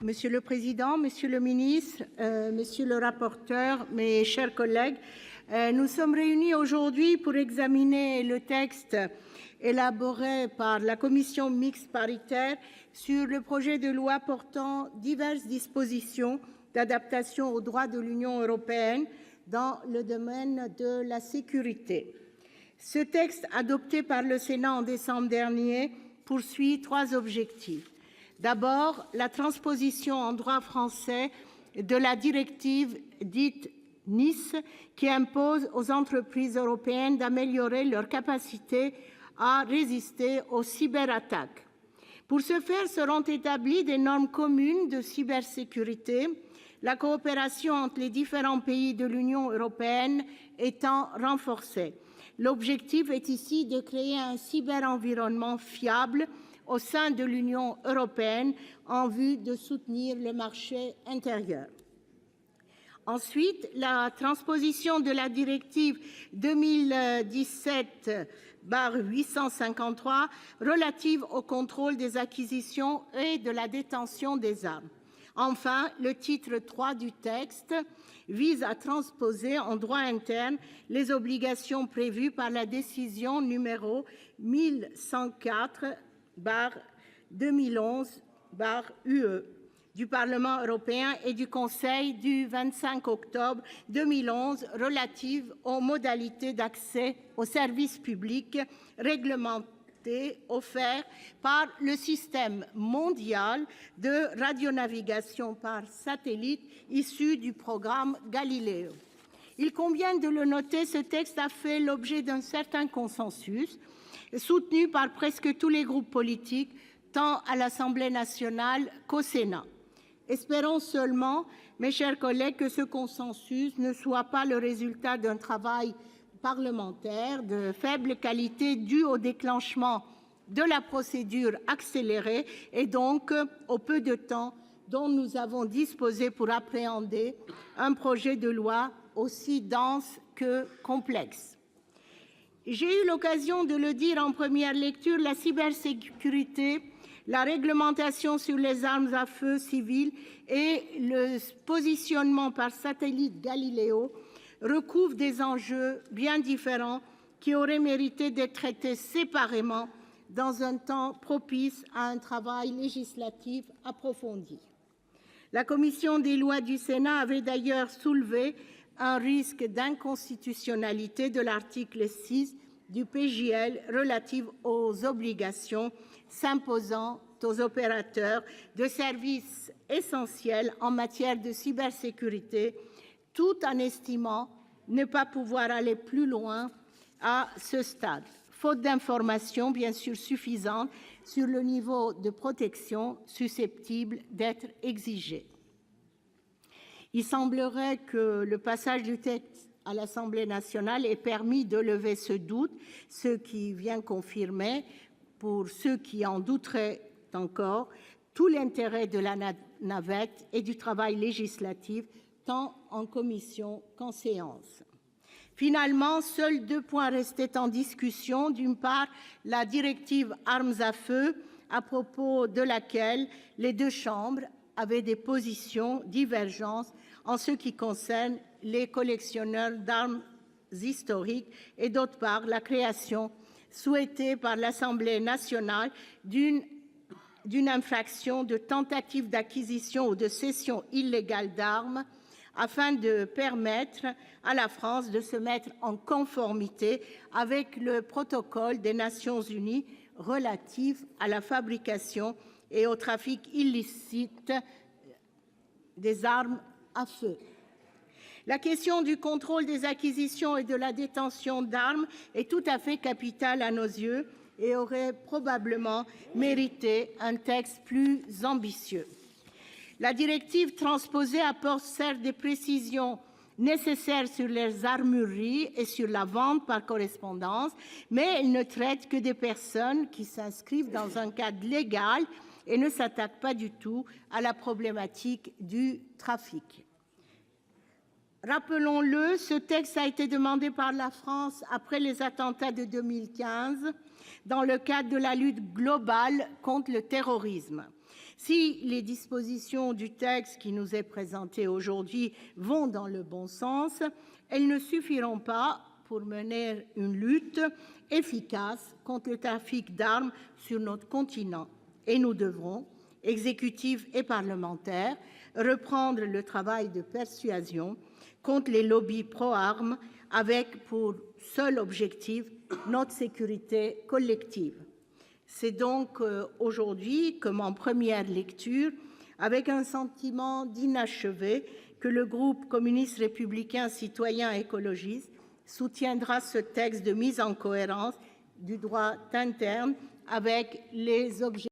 Monsieur le Président, Monsieur le Ministre, Monsieur le rapporteur, mes chers collègues, nous sommes réunis aujourd'hui pour examiner le texte élaboré par la commission mixte paritaire sur le projet de loi portant diverses dispositions d'adaptation au droit de l'Union européenne dans le domaine de la sécurité. Ce texte, adopté par le Sénat en décembre dernier, poursuit trois objectifs. D'abord, la transposition en droit français de la directive dite Nice, qui impose aux entreprises européennes d'améliorer leur capacité à résister aux cyberattaques. Pour ce faire, seront établies des normes communes de cybersécurité, la coopération entre les différents pays de l'Union européenne étant renforcée. L'objectif est ici de créer un cyberenvironnement fiable au sein de l'Union européenne en vue de soutenir le marché intérieur. Ensuite, la transposition de la directive 2017/853 relative au contrôle des acquisitions et de la détention des armes. Enfin, le titre III du texte vise à transposer en droit interne les obligations prévues par la décision numéro 1104/2011/UE du Parlement européen et du Conseil du 25 octobre 2011 relative aux modalités d'accès aux services publics réglementés offerts par le système mondial de radionavigation par satellite issu du programme Galileo. Il convient de le noter, ce texte a fait l'objet d'un certain consensus, soutenu par presque tous les groupes politiques, tant à l'Assemblée nationale qu'au Sénat. Espérons seulement, mes chers collègues, que ce consensus ne soit pas le résultat d'un travail parlementaire de faible qualité dû au déclenchement de la procédure accélérée et donc au peu de temps dont nous avons disposé pour appréhender un projet de loi aussi dense que complexe. J'ai eu l'occasion de le dire en première lecture, la cybersécurité, la réglementation sur les armes à feu civiles et le positionnement par satellite Galileo recouvrent des enjeux bien différents qui auraient mérité d'être traités séparément dans un temps propice à un travail législatif approfondi. La commission des lois du Sénat avait d'ailleurs soulevé un risque d'inconstitutionnalité de l'article 6 du PJL relatif aux obligations s'imposant aux opérateurs de services essentiels en matière de cybersécurité, tout en estimant ne pas pouvoir aller plus loin à ce stade, faute d'informations bien sûr suffisantes sur le niveau de protection susceptible d'être exigé. Il semblerait que le passage du texte à l'Assemblée nationale ait permis de lever ce doute, ce qui vient confirmer, pour ceux qui en douteraient encore, tout l'intérêt de la navette et du travail législatif, tant en commission qu'en séance. Finalement, seuls deux points restaient en discussion. D'une part, la directive armes à feu, à propos de laquelle les deux chambres avaient des positions divergentes en ce qui concerne les collectionneurs d'armes historiques, et d'autre part, la création souhaitée par l'Assemblée nationale d'une infraction de tentative d'acquisition ou de cession illégale d'armes afin de permettre à la France de se mettre en conformité avec le protocole des Nations unies relatif à la fabrication et au trafic illicite des armes à feu. La question du contrôle des acquisitions et de la détention d'armes est tout à fait capitale à nos yeux et aurait probablement mérité un texte plus ambitieux. La directive transposée apporte certes des précisions nécessaires sur les armureries et sur la vente par correspondance, mais elle ne traite que des personnes qui s'inscrivent dans un cadre légal et ne s'attaque pas du tout à la problématique du trafic. Rappelons-le, ce texte a été demandé par la France après les attentats de 2015 dans le cadre de la lutte globale contre le terrorisme. Si les dispositions du texte qui nous est présenté aujourd'hui vont dans le bon sens, elles ne suffiront pas pour mener une lutte efficace contre le trafic d'armes sur notre continent. Et nous devrons, exécutif et parlementaires, reprendre le travail de persuasion contre les lobbies pro-armes avec pour seul objectif notre sécurité collective. C'est donc aujourd'hui, comme en première lecture, avec un sentiment d'inachevé, que le groupe communiste républicain citoyen et écologiste soutiendra ce texte de mise en cohérence du droit interne avec les objectifs